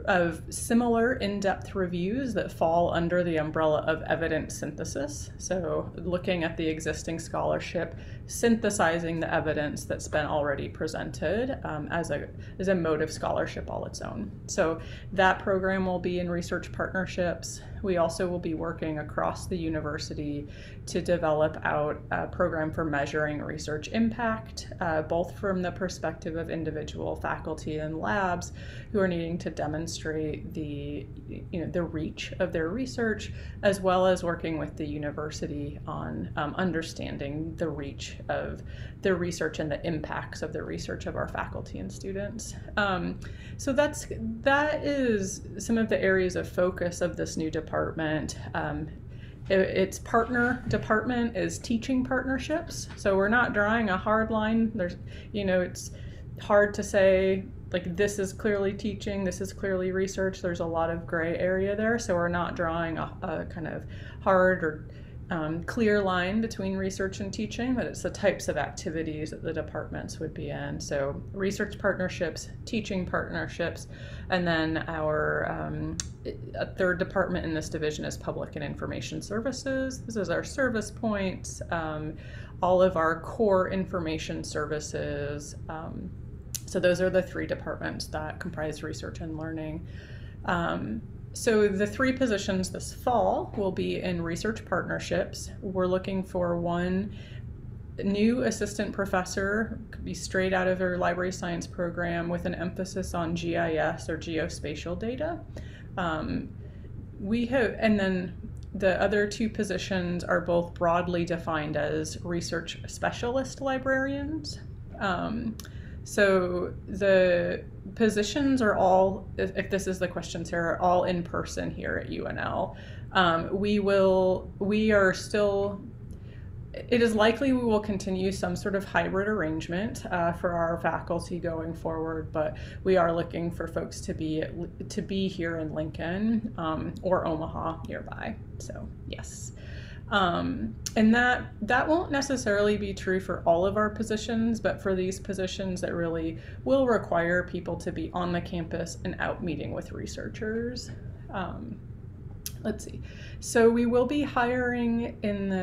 of similar in-depth reviews that fall under the umbrella of evidence synthesis. So looking at the existing scholarship, synthesizing the evidence that's been already presented as a mode of scholarship all its own. So that program will be in research partnerships. We also will be working across the university to develop out a program for measuring research impact, both from the perspective of individual faculty and labs who are needing to demonstrate the reach of their research, as well as working with the university on understanding the reach of the research and the impacts of the research of our faculty and students. So that is some of the areas of focus of this new department. Its partner department is teaching partnerships. So we're not drawing a hard line. It's hard to say, like, this is clearly teaching, this is clearly research. There's a lot of gray area there. So we're not drawing a kind of hard or clear line between research and teaching, but it's the types of activities that the departments would be in. So research partnerships, teaching partnerships, and then a third department in this division is public and information services. This is our service points, all of our core information services. So those are the three departments that comprise research and learning. So the three positions this fall will be in research partnerships. We're looking for one new assistant professor, could be straight out of our library science program with an emphasis on GIS or geospatial data. And then the other two positions are both broadly defined as research specialist librarians. So the positions are all, if this is the question, Sarah, are all in person here at UNL. It is likely we will continue some sort of hybrid arrangement for our faculty going forward, but we are looking for folks to be here in Lincoln or Omaha nearby. So yes. And that won't necessarily be true for all of our positions, but for these positions that really will require people to be on the campus and out meeting with researchers. Let's see. So we will be hiring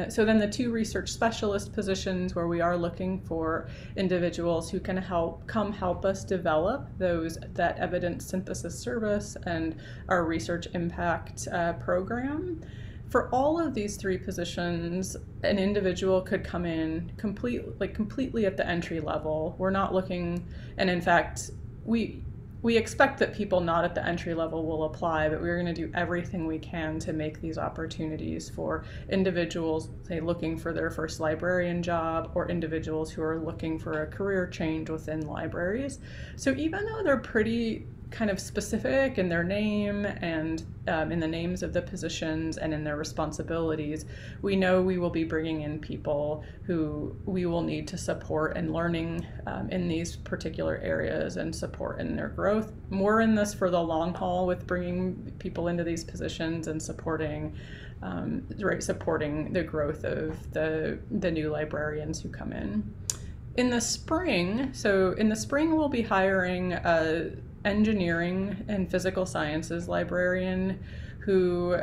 so then the two research specialist positions where we are looking for individuals who can come help us develop that evidence synthesis service and our research impact program. For all of these three positions, an individual could come in completely at the entry level. We're not looking, and in fact, we expect that people not at the entry level will apply, but we're going to do everything we can to make these opportunities for individuals, say, looking for their first librarian job, or individuals who are looking for a career change within libraries. So even though they're pretty kind of specific in their name and in the names of the positions and in their responsibilities, we know we will be bringing in people who we will need to support in learning in these particular areas and support in their growth. We're in this for the long haul with bringing people into these positions and supporting the growth of the new librarians who come in. In the spring we'll be hiring a engineering and physical sciences librarian who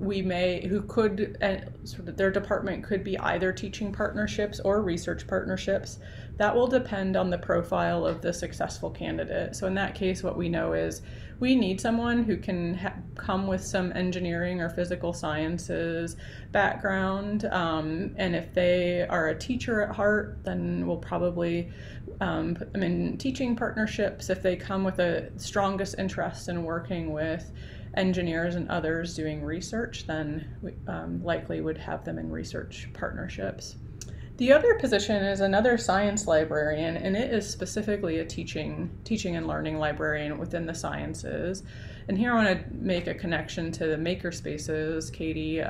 who could, sort of their department could be either teaching partnerships or research partnerships. That will depend on the profile of the successful candidate. So in that case, what we know is we need someone who can come with some engineering or physical sciences background. And if they are a teacher at heart, then we'll probably put them in teaching partnerships. If they come with a strongest interest in working with engineers and others doing research, then we likely would have them in research partnerships. The other position is another science librarian, and it is specifically a teaching and learning librarian within the sciences. And here I want to make a connection to the makerspaces, Katie,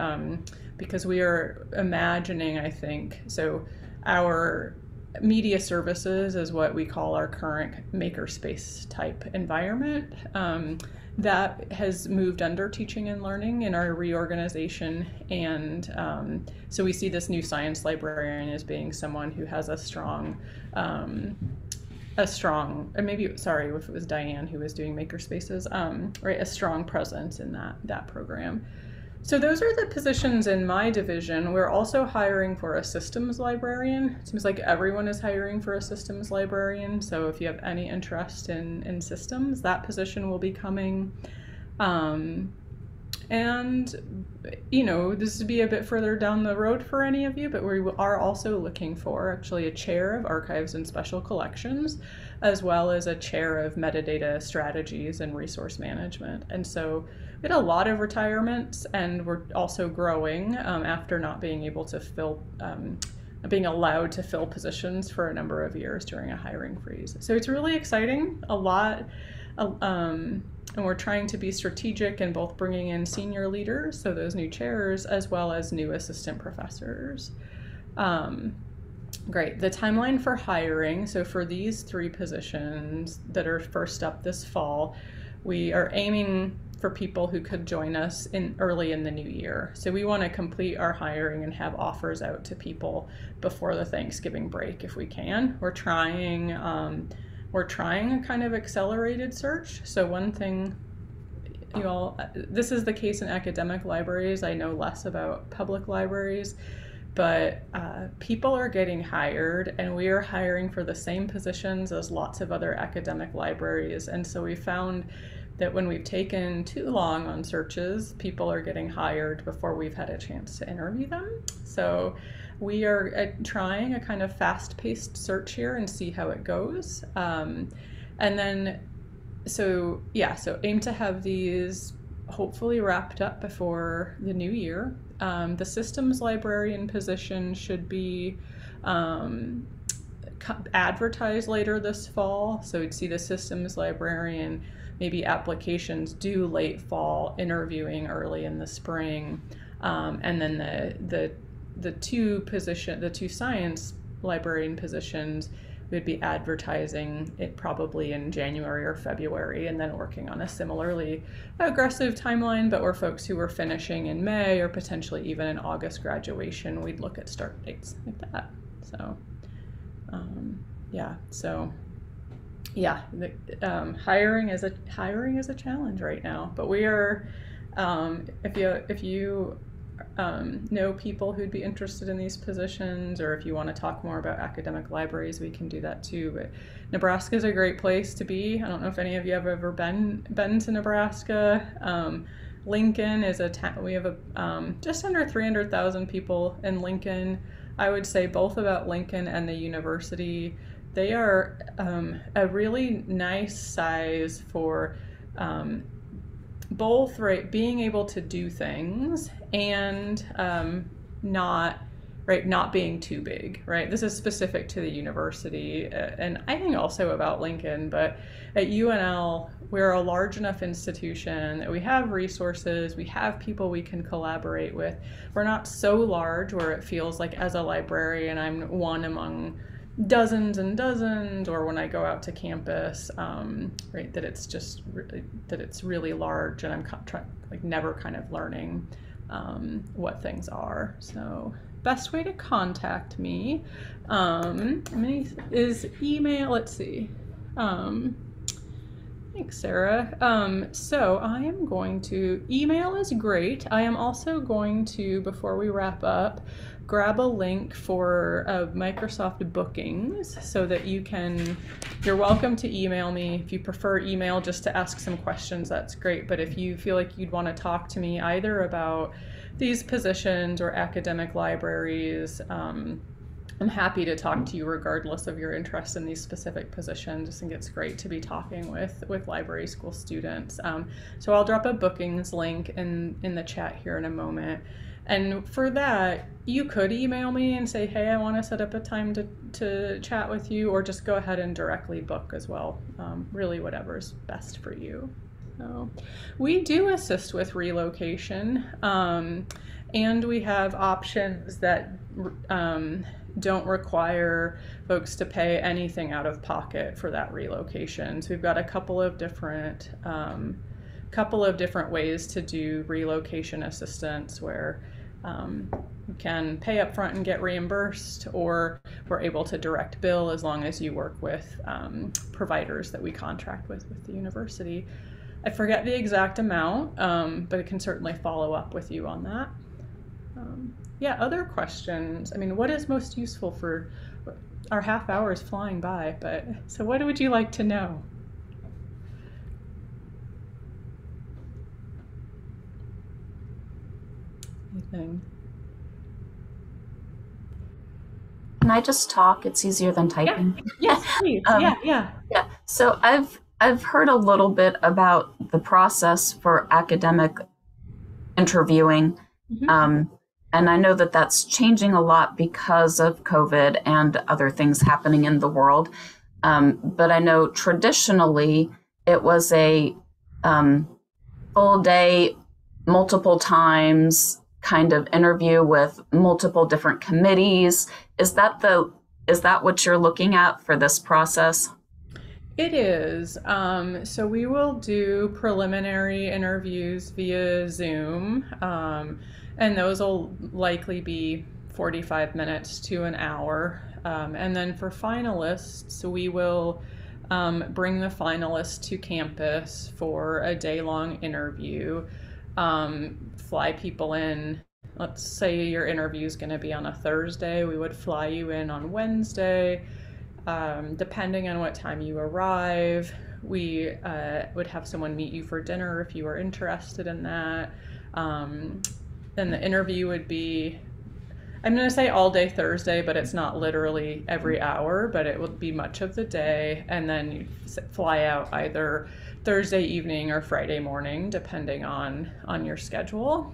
because we are imagining, I think, so our media services is what we call our current makerspace type environment. That has moved under teaching and learning in our reorganization. And so we see this new science librarian as being someone who has a strong, and maybe, sorry, if it was Diane who was doing makerspaces, right, a strong presence in that program. So those are the positions in my division. We're also hiring for a systems librarian. It seems like everyone is hiring for a systems librarian. So if you have any interest in systems, that position will be coming. And, you know, this would be a bit further down the road for any of you, but we are also looking for actually a chair of archives and special collections, as well as a chair of metadata strategies and resource management. And so we had a lot of retirements, and we're also growing after not being able to fill, being allowed to fill positions for a number of years during a hiring freeze. So it's really exciting, a lot. And we're trying to be strategic in both bringing in senior leaders, so those new chairs, as well as new assistant professors. Great, the timeline for hiring. So for these 3 positions that are first up this fall, we are aiming for people who could join us early in the new year. So we want to complete our hiring and have offers out to people before the Thanksgiving break if we can. We're trying a kind of accelerated search. So one thing, you all, this is the case in academic libraries. I know less about public libraries, but people are getting hired, and we are hiring for the same positions as lots of other academic libraries. And so we found that when we've taken too long on searches, people are getting hired before we've had a chance to interview them. So we are trying a kind of fast-paced search here and see how it goes. And then, so aim to have these hopefully wrapped up before the new year. The systems librarian position should be advertised later this fall. So we'd see the systems librarian, maybe applications due late fall, interviewing early in the spring. And then the two science librarian positions, we'd be advertising it probably in January or February, and then working on a similarly aggressive timeline. But we're folks who were finishing in May or potentially even an August graduation, we'd look at start dates like that. So hiring is a challenge right now, but we are, if you know people who'd be interested in these positions, or if you want to talk more about academic libraries, we can do that too. But Nebraska is a great place to be. I don't know if any of you have ever been to Nebraska. Lincoln is we have just under 300,000 people in Lincoln. I would say both about Lincoln and the university, they are a really nice size for both, right, being able to do things and not being too big, right? This is specific to the university, and I think also about Lincoln, but at UNL, we're a large enough institution that we have resources, we have people we can collaborate with. We're not so large where it feels like as a librarian, I'm one among dozens and dozens, or when I go out to campus, right, that it's just that it's really large, and I'm never kind of learning what things are. So best way to contact me is email. Let's see. Thanks, Sarah. So I am going to, email is great. I am also going to, before we wrap up, grab a link for Microsoft Bookings so that you're welcome to email me. If you prefer email just to ask some questions, that's great. But if you feel like you'd want to talk to me either about these positions or academic libraries, I'm happy to talk to you regardless of your interest in these specific positions. I think it's great to be talking with library school students. So I'll drop a bookings link in the chat here in a moment. And for that, you could email me and say, hey, I want to set up a time to chat with you, or just go ahead and directly book as well. Really whatever's best for you. So we do assist with relocation, and we have options that don't require folks to pay anything out of pocket for that relocation. So we've got a couple of different ways to do relocation assistance where you can pay up front and get reimbursed, or we're able to direct bill as long as you work with providers that we contract with the university. I forget the exact amount, but it can certainly follow up with you on that. Yeah, other questions? I mean, what is most useful for, our half hour is flying by, but so what would you like to know? Anything? Can I just talk? It's easier than typing. Yeah. Yes, please. Yeah. So I've heard a little bit about the process for academic interviewing. Mm-hmm. And I know that that's changing a lot because of COVID and other things happening in the world. But I know traditionally it was a full day, multiple times kind of interview with multiple different committees. Is that what you're looking at for this process? It is. So we will do preliminary interviews via Zoom. And those will likely be 45 minutes to an hour. And then for finalists, we will bring the finalists to campus for a day-long interview, fly people in. Let's say your interview is going to be on a Thursday. We would fly you in on Wednesday. Depending on what time you arrive, we would have someone meet you for dinner if you were interested in that. Then the interview would be, I'm going to say all day Thursday, but it's not literally every hour, but it would be much of the day. And then you fly out either Thursday evening or Friday morning, depending on your schedule.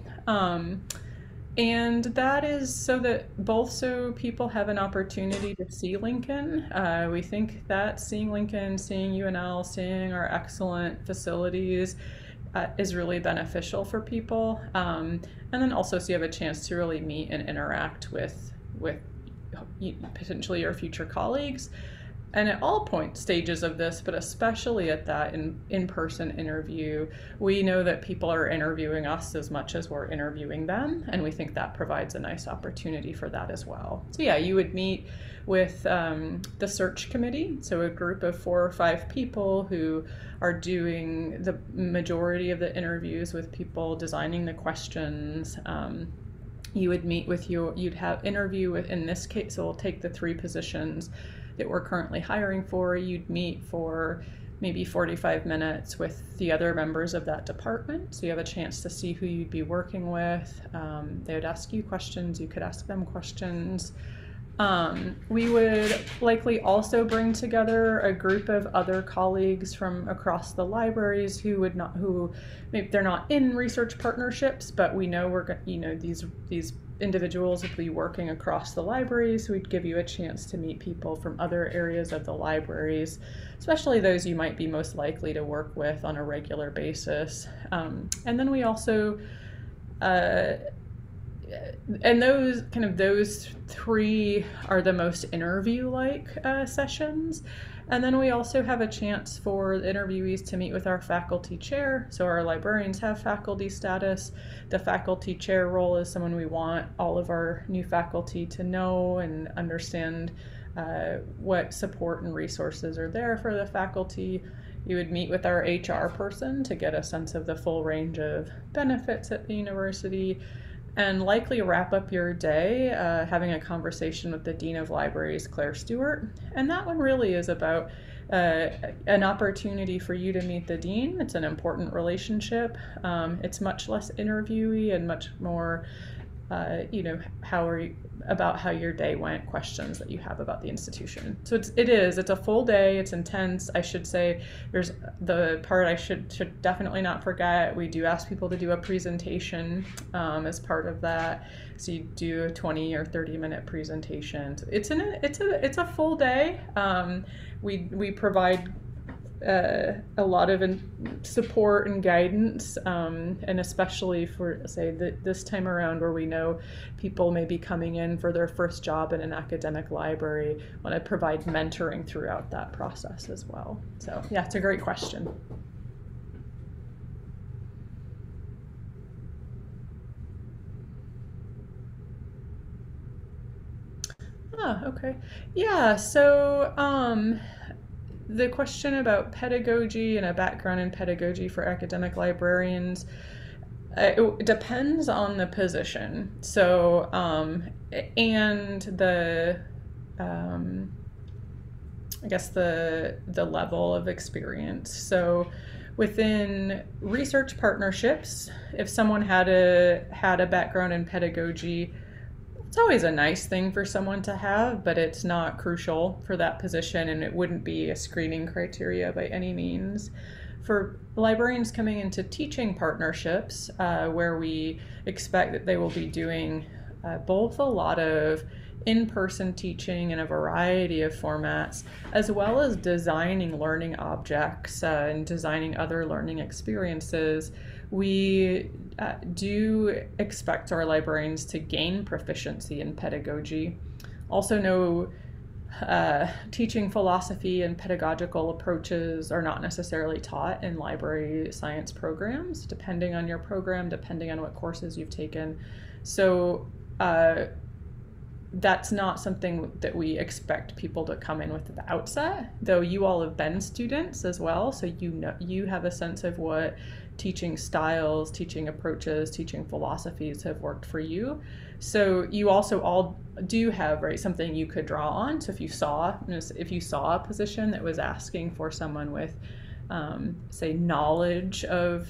And that is so people have an opportunity to see Lincoln. We think that seeing Lincoln, seeing UNL, seeing our excellent facilities is really beneficial for people. And then also so you have a chance to really meet and interact with potentially your future colleagues. And at all stages of this, but especially at that in-person interview, we know that people are interviewing us as much as we're interviewing them, and we think that provides a nice opportunity for that as well. So yeah, you would meet with the search committee, so a group of 4 or 5 people who are doing the majority of the interviews with people, designing the questions. You would meet with you'd have interview with, in this case, so we'll take the 3 positions that we're currently hiring for. You'd meet for maybe 45 minutes with the other members of that department, so you have a chance to see who you'd be working with. They would ask you questions, you could ask them questions. We would likely also bring together a group of other colleagues from across the libraries who maybe they're not in research partnerships, but we know these individuals will be working across the libraries. So we'd give you a chance to meet people from other areas of the libraries, especially those you might be most likely to work with on a regular basis. And then we also and those 3 are the most interview-like sessions. And then we also have a chance for the interviewees to meet with our faculty chair. So our librarians have faculty status. The faculty chair role is someone we want all of our new faculty to know and understand what support and resources are there for the faculty. You would meet with our HR person to get a sense of the full range of benefits at the university, and likely wrap up your day having a conversation with the Dean of Libraries, Claire Stewart. And that one really is about an opportunity for you to meet the dean. It's an important relationship. It's much less interviewee and much more, about how your day went, questions that you have about the institution. So it's a full day. It's intense. I should say there's the part I should definitely not forget. We do ask people to do a presentation as part of that. So you do a 20 or 30-minute presentation. So it's a full day. We provide a lot of support and guidance, and especially for, say, this time around where we know people may be coming in for their first job in an academic library, want to provide mentoring throughout that process as well. So yeah, it's a great question. Okay. Yeah, so the question about pedagogy and a background in pedagogy for academic librarians, it depends on the position. So, and the, I guess the level of experience. So within research partnerships, if someone had a background in pedagogy, it's always a nice thing for someone to have, but it's not crucial for that position, and it wouldn't be a screening criteria by any means. For librarians coming into teaching partnerships, where we expect that they will be doing both a lot of in-person teaching in a variety of formats, as well as designing learning objects and designing other learning experiences, we do expect our librarians to gain proficiency in pedagogy. Also know teaching philosophy and pedagogical approaches are not necessarily taught in library science programs, depending on your program, depending on what courses you've taken. So that's not something that we expect people to come in with at the outset, though you all have been students as well, so you have a sense of what teaching styles, teaching approaches, teaching philosophies have worked for you. So you also all do have, right, something you could draw on. So if you saw a position that was asking for someone with say knowledge of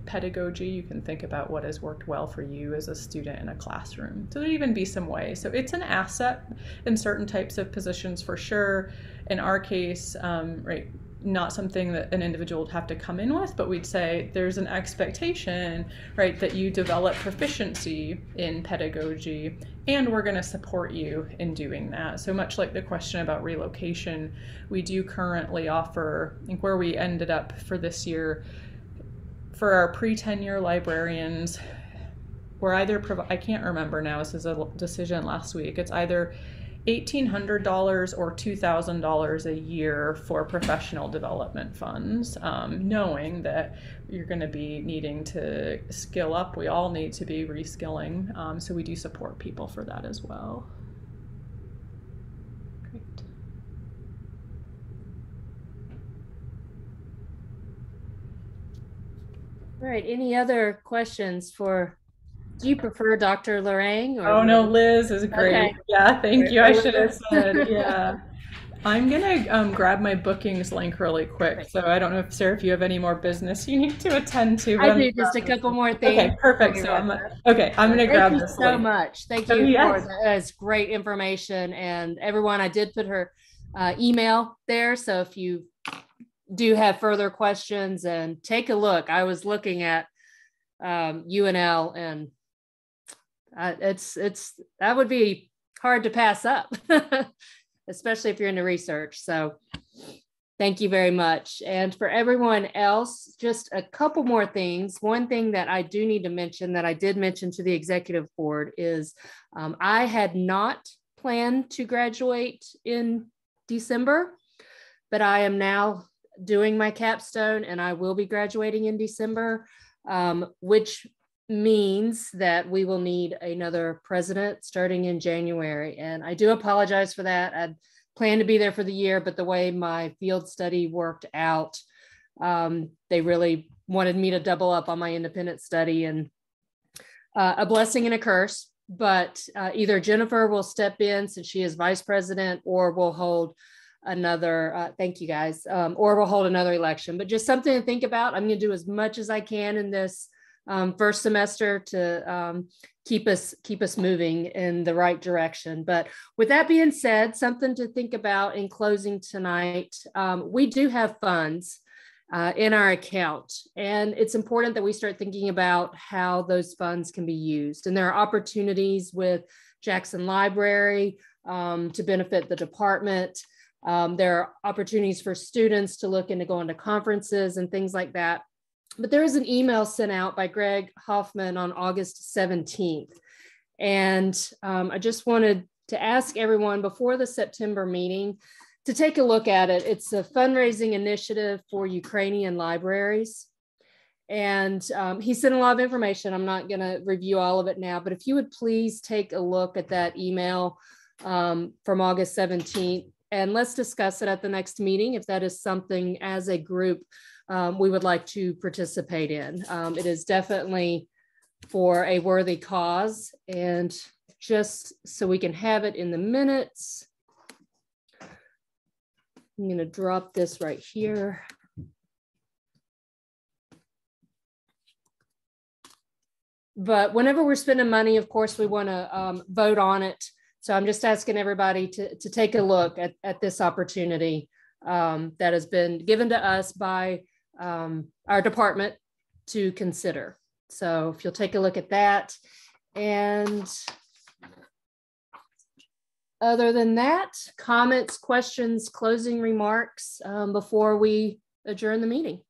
pedagogy, you can think about what has worked well for you as a student in a classroom. So there'd even be some ways. So it's an asset in certain types of positions for sure. In our case, right, not something that an individual would have to come in with, but we'd say there's an expectation, right, that you develop proficiency in pedagogy, and we're going to support you in doing that. So much like the question about relocation, we do currently offer, I think where we ended up for this year, for our pre-tenure librarians, we're either, I can't remember now, this is a decision last week, it's either $1,800 or $2,000 a year for professional development funds, knowing that you're going to be needing to skill up. We all need to be reskilling, so we do support people for that as well. Great. All right, any other questions for, do you prefer Dr. Lorang? Or oh no, Liz is great. Okay. Yeah, thank you. I should have said, yeah. I'm gonna grab my bookings link really quick. So I don't know if, Sarah, if you have any more business you need to attend to. I do, just a couple more things. Okay, perfect. So I'm gonna grab this link. Thank you so much. Thank you for that. That's great information. And everyone, I did put her email there. So if you do have further questions, and take a look. I was looking at UNL, and it's that would be hard to pass up, especially if you're into research. So thank you very much. And for everyone else, just a couple more things. One thing that I do need to mention, that I did mention to the executive board, is I had not planned to graduate in December, but I am now doing my capstone, and I will be graduating in December, which means that we will need another president starting in January. And I do apologize for that. planned to be there for the year, but the way my field study worked out, they really wanted me to double up on my independent study, and a blessing and a curse. But either Jennifer will step in since she is vice president, or we'll hold another, thank you guys, or we'll hold another election. But just something to think about. I'm going to do as much as I can in this first semester to keep us moving in the right direction. But with that being said, something to think about in closing tonight, we do have funds in our account, and it's important that we start thinking about how those funds can be used. And there are opportunities with Jackson Library to benefit the department. There are opportunities for students to look into going to conferences and things like that. But there is an email sent out by Greg Hoffman on August 17th. And I just wanted to ask everyone before the September meeting to take a look at it. It's a fundraising initiative for Ukrainian libraries. And he sent a lot of information. I'm not going to review all of it now, but if you would please take a look at that email from August 17th, and let's discuss it at the next meeting if that is something as a group we would like to participate in. It is definitely for a worthy cause, and just so we can have it in the minutes, I'm going to drop this right here. But whenever we're spending money, of course, we want to vote on it. So I'm just asking everybody to take a look at this opportunity that has been given to us by our department to consider. So if you'll take a look at that. And other than that, comments, questions, closing remarks before we adjourn the meeting.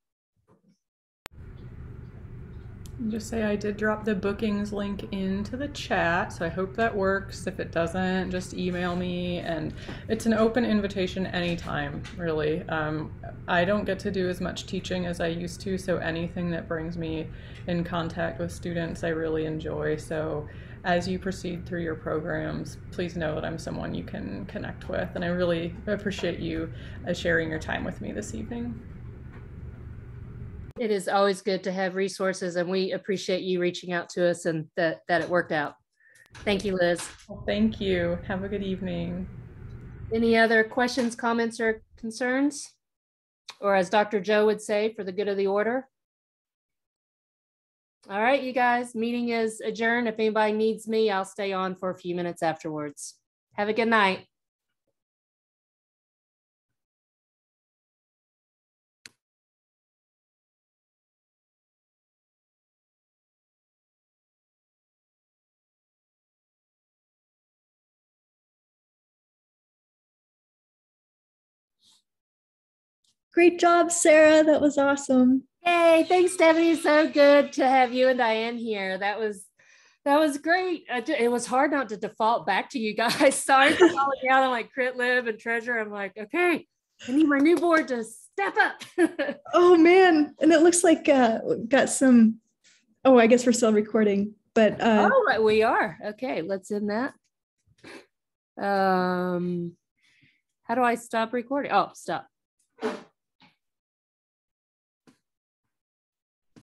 Just say I did drop the bookings link into the chat, so I hope that works. If it doesn't, just email me, and it's an open invitation anytime, really. I don't get to do as much teaching as I used to, so anything that brings me in contact with students I really enjoy. So as you proceed through your programs, please know that I'm someone you can connect with, and I really appreciate you sharing your time with me this evening. It is always good to have resources, and we appreciate you reaching out to us and that it worked out. Thank you, Liz. Well, thank you. Have a good evening. Any other questions, comments, or concerns? Or as Dr. Joe would say, for the good of the order? All right, you guys, meeting is adjourned. If anybody needs me, I'll stay on for a few minutes afterwards. Have a good night. Great job, Sarah. That was awesome. Yay, thanks, Stephanie. So good to have you and Diane here. That was great. It was hard not to default back to you guys. Sorry for calling out on like Crit Lib and Treasure. I'm like, okay, I need my new board to step up. Oh man. And it looks like got some, oh, I guess we're still recording, but oh, we are. Okay, let's end that. How do I stop recording? Oh, stop.